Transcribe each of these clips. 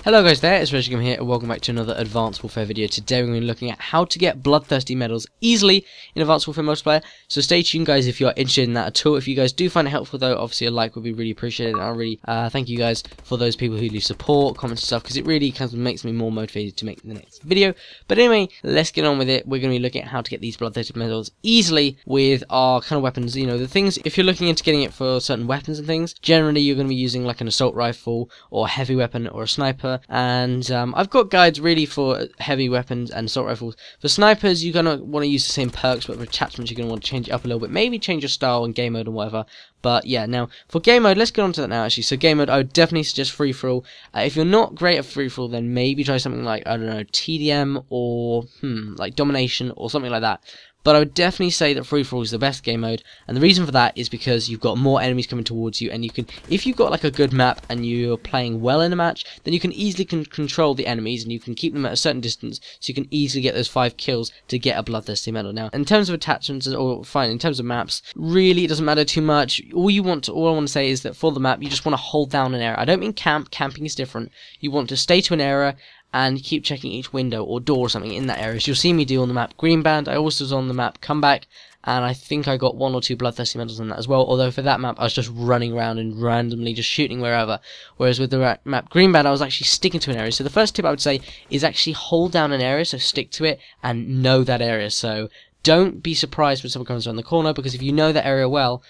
Hello guys there, it's Camo here and welcome back to another Advanced Warfare video. Today we're going to be looking at how to get bloodthirsty medals easily in Advanced Warfare multiplayer. So stay tuned guys if you're interested in that at all. If you guys do find it helpful though, obviously a like would be really appreciated. And I really thank you guys for those people who leave support, comments and stuff, because it really kind of makes me more motivated to make the next video. But anyway, let's get on with it. We're going to be looking at how to get these bloodthirsty medals easily with our kind of weapons. You know, the things, if you're looking into getting it for certain weapons and things, generally you're going to be using like an assault rifle or a heavy weapon or a sniper. And I've got guides really for heavy weapons and assault rifles. For snipers, you're going to want to use the same perks, but for attachments, you're going to want to change it up a little bit. Maybe change your style in game mode and whatever. But yeah, now for game mode, let's get on to that now actually. So game mode, I would definitely suggest free-for-all. If you're not great at free-for-all, then maybe try something like, I don't know, TDM or like domination or something like that. But I would definitely say that free-for-all is the best game mode, and the reason for that is because you've got more enemies coming towards you, and you can, if you've got like a good map and you're playing well in a match, then you can easily control the enemies, and you can keep them at a certain distance, so you can easily get those 5 kills to get a bloodthirsty medal. Now, in terms of attachments, or fine, in terms of maps, really it doesn't matter too much. All I want to say is that for the map, you just want to hold down an area. I don't mean camp. Camping is different. You want to stay to an area and keep checking each window or door or something in that area. So you'll see me do on the map Green Band. I also was on the map Comeback, and I think I got 1 or 2 bloodthirsty medals on that as well, although for that map I was just running around and randomly just shooting wherever, whereas with the map Green Band I was actually sticking to an area. So the first tip I would say is actually hold down an area, so stick to it and know that area. So don't be surprised when someone comes around the corner, because if you know that area well,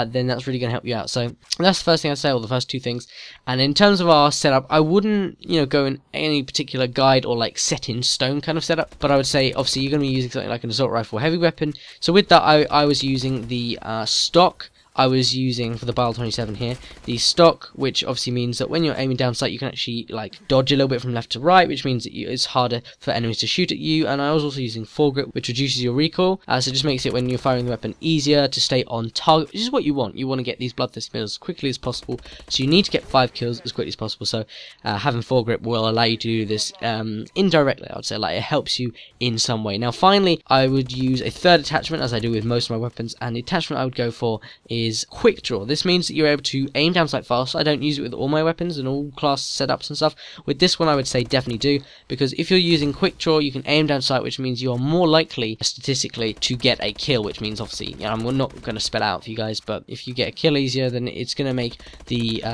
then that's really going to help you out. So that's the first thing I'd say, or the first 2 things. And in terms of our setup, I wouldn't, go in any particular guide or like set in stone kind of setup, but I would say obviously you're going to be using something like an assault rifle, heavy weapon. So with that, I was using the stock. I was using, for the Bile 27 here, the stock, which obviously means that when you're aiming down sight, you can actually like dodge a little bit from left to right, which means that it's harder for enemies to shoot at you. And I was also using foregrip, which reduces your recoil, so it just makes it, when you're firing the weapon, easier to stay on target, which is what you want. You want to get these bloodthirsty medals as quickly as possible, so you need to get 5 kills as quickly as possible. So having foregrip will allow you to do this indirectly, I would say, like it helps you in some way. Now finally, I would use a third attachment, as I do with most of my weapons, and the attachment I would go for is quick draw. This means that you're able to aim down sight fast. I don't use it with all my weapons and all class setups and stuff. With this one I would say definitely do, because if you're using quick draw you can aim down sight, which means you're more likely statistically to get a kill, which means obviously, I'm not going to spell out for you guys, but if you get a kill easier, then it's going to make the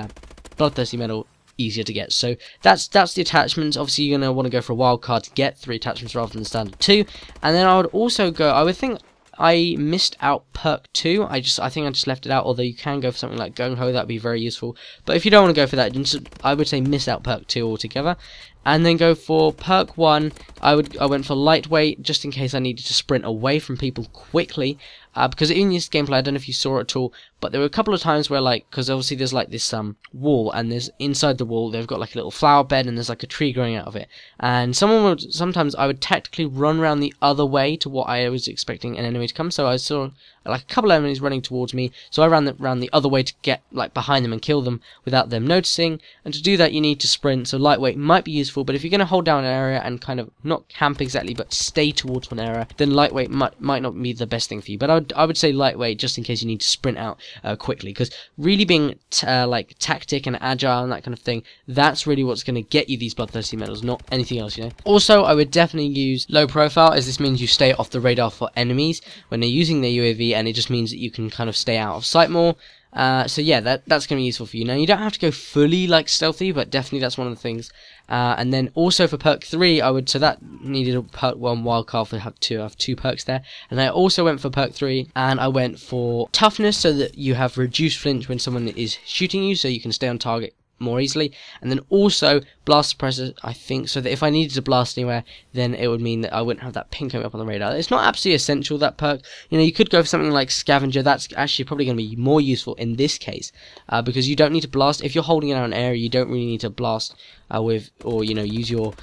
bloodthirsty medal easier to get. So that's the attachments. Obviously you're going to want to go for a wild card to get 3 attachments rather than standard 2. And then I would also go, I would think I missed out perk 2. I think I just left it out, although you can go for something like Gung Ho. That would be very useful. But if you don't want to go for that, I would say miss out perk 2 altogether. And then go for perk 1. I went for lightweight, just in case I needed to sprint away from people quickly. Because in this gameplay, I don't know if you saw it at all, but there were a couple of times where, like, because obviously there's like this wall, and there's inside the wall they've got like a little flower bed, and there's like a tree growing out of it. And sometimes I would tactically run around the other way to what I was expecting an enemy to come. So I saw like a couple of enemies running towards me, so I ran around the other way to get like behind them and kill them without them noticing. And to do that, you need to sprint. So lightweight might be useful, but if you're going to hold down an area and kind of not camp exactly, but stay towards one area, then lightweight might not be the best thing for you. But I would say lightweight, just in case you need to sprint out quickly, because really being like tactic and agile and that kind of thing, that's really what's going to get you these bloodthirsty medals, not anything else, Also, I would definitely use low profile, as this means you stay off the radar for enemies when they're using their UAV, and it just means that you can kind of stay out of sight more. So yeah, that's going to be useful for you. Now, you don't have to go fully like stealthy, but definitely that's one of the things. And then also for perk 3, so that needed a perk 1 wildcard for I have 2 perks there. And I also went for perk 3, and I went for toughness, so that you have reduced flinch when someone is shooting you, so you can stay on target more easily. And then also blast suppressor, I think, so that if I needed to blast anywhere, then it would mean that I wouldn't have that ping coming up on the radar. It's not absolutely essential, that perk. You could go for something like scavenger. That's actually probably going to be more useful in this case, because you don't need to blast. If you're holding it out an area, you don't really need to blast with, or use your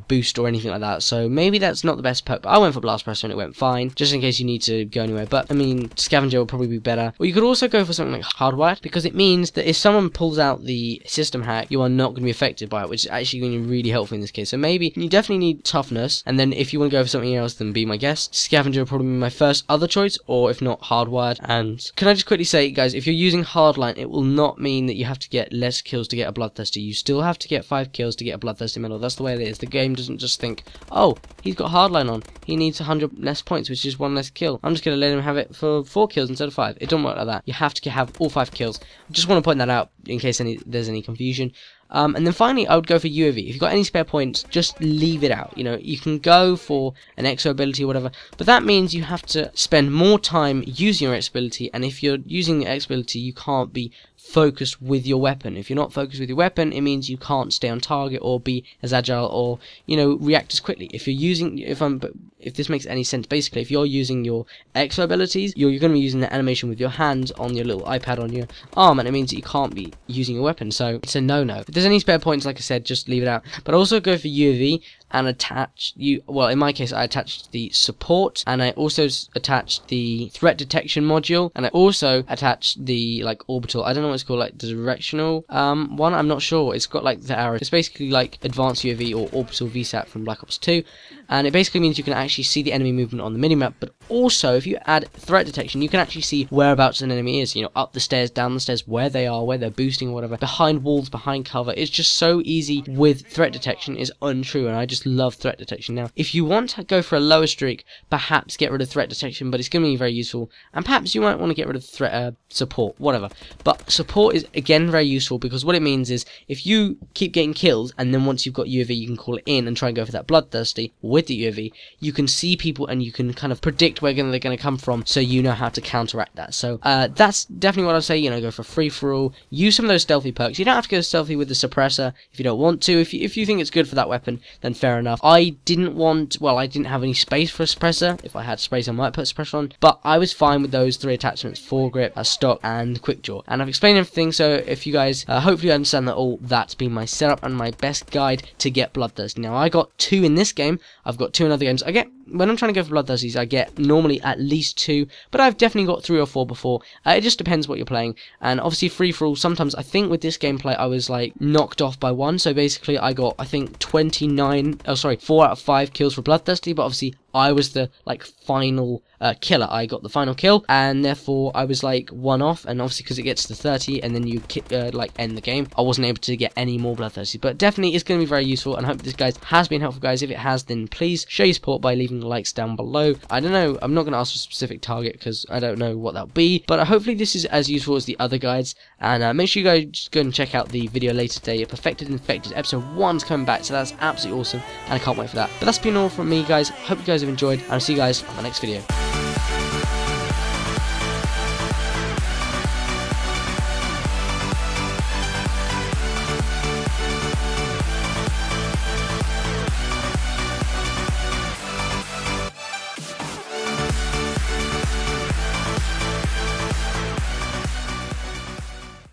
boost or anything like that. So maybe that's not the best perk, but I went for blast suppressor and it went fine, just in case you need to go anywhere. But I mean, scavenger will probably be better. Or you could also go for something like hardwired, because it means that if someone pulls out the system hack, you are not going to be affected by it, which is actually going to be really helpful in this case. So maybe you definitely need toughness, and then if you want to go for something else, then be my guest. Scavenger will probably be my first other choice, or if not, hardwired. And can I just quickly say, guys, if you're using hardline, it will not mean that you have to get less kills to get a bloodthirsty. You still have to get 5 5 kills to get a Bloodthirsty medal. That's the way it is. The game doesn't just think, oh, he's got hardline on, he needs 100 less points, which is 1 less kill, I'm just going to let him have it for 4 kills instead of 5. It don't work like that. You have to have all 5 kills. Just want to point that out in case there's any confusion. And then finally, I would go for UAV. If you've got any spare points, just leave it out. You know, you can go for an exo ability or whatever, but that means you have to spend more time using your X ability, and if you're using the X ability, you can't be focused with your weapon. If you're not focused with your weapon, it means you can't stay on target or be as agile or, you know, react as quickly. If you're using, if this makes any sense, basically, if you're using your exo abilities, you're going to be using the animation with your hands on your little iPad on your arm, and it means that you can't be using your weapon, so it's a no-no. If there's any spare points, like I said, just leave it out. But also go for UAV and attach well, in my case, I attached the support, and I also attached the threat detection module, and I also attached the like orbital, I don't know what it's called, like the directional one, I'm not sure. It's got like the arrow. It's basically like advanced UAV or orbital VSAT from Black Ops 2, and it basically means you can actually see the enemy movement on the minimap, but also if you add threat detection, you can actually see whereabouts an enemy is, you know, up the stairs, down the stairs, where they are, where they're boosting or whatever, behind walls, behind cover. It's just so easy with threat detection. Is untrue, and I just love threat detection. Now, if you want to go for a lower streak, perhaps get rid of threat detection, but it's going to be very useful, and perhaps you might want to get rid of threat support, whatever. But support is again very useful, because what it means is if you keep getting kills, and then once you've got UAV, you can call it in and try and go for that Bloodthirsty with the UAV, you can see people and you can kind of predict where they're going to come from, so you know how to counteract that. So that's definitely what I'd say. You know, go for free-for-all, use some of those stealthy perks. You don't have to go stealthy with the suppressor if you don't want to. If you think it's good for that weapon, then fair enough. I didn't have any space for a suppressor. If I had space, I might put a suppressor on, but I was fine with those 3 attachments: foregrip, stock, and quick draw. And I've explained everything, so if you guys hopefully understand that all that's been my setup and my best guide to get Bloodthirsty. Now, I got 2 in this game, I've got 2 in other games. When I'm trying to go for Bloodthirsties, I get normally at least 2, but I've definitely got 3 or 4 before. It just depends what you're playing, and obviously free-for-all, sometimes I think with this gameplay I was like knocked off by 1, so basically I got, I think, 4 out of 5 kills for Bloodthirsty, but obviously I was the like final killer. I got the final kill, and therefore I was like 1 off, and obviously because it gets to 30 and then you like end the game, I wasn't able to get any more Bloodthirsty. But definitely it's going to be very useful, and I hope this guys has been helpful, guys. If it has, then please show your support by leaving likes down below. I don't know, I'm not going to ask for a specific target because I don't know what that'll be, but hopefully this is as useful as the other guides. And make sure you guys go and check out the video later today. Perfected Infected episode 1's coming back, so that's absolutely awesome, and I can't wait for that. But that's been all from me, guys. Hope you guys have enjoyed, and I'll see you guys on the next video.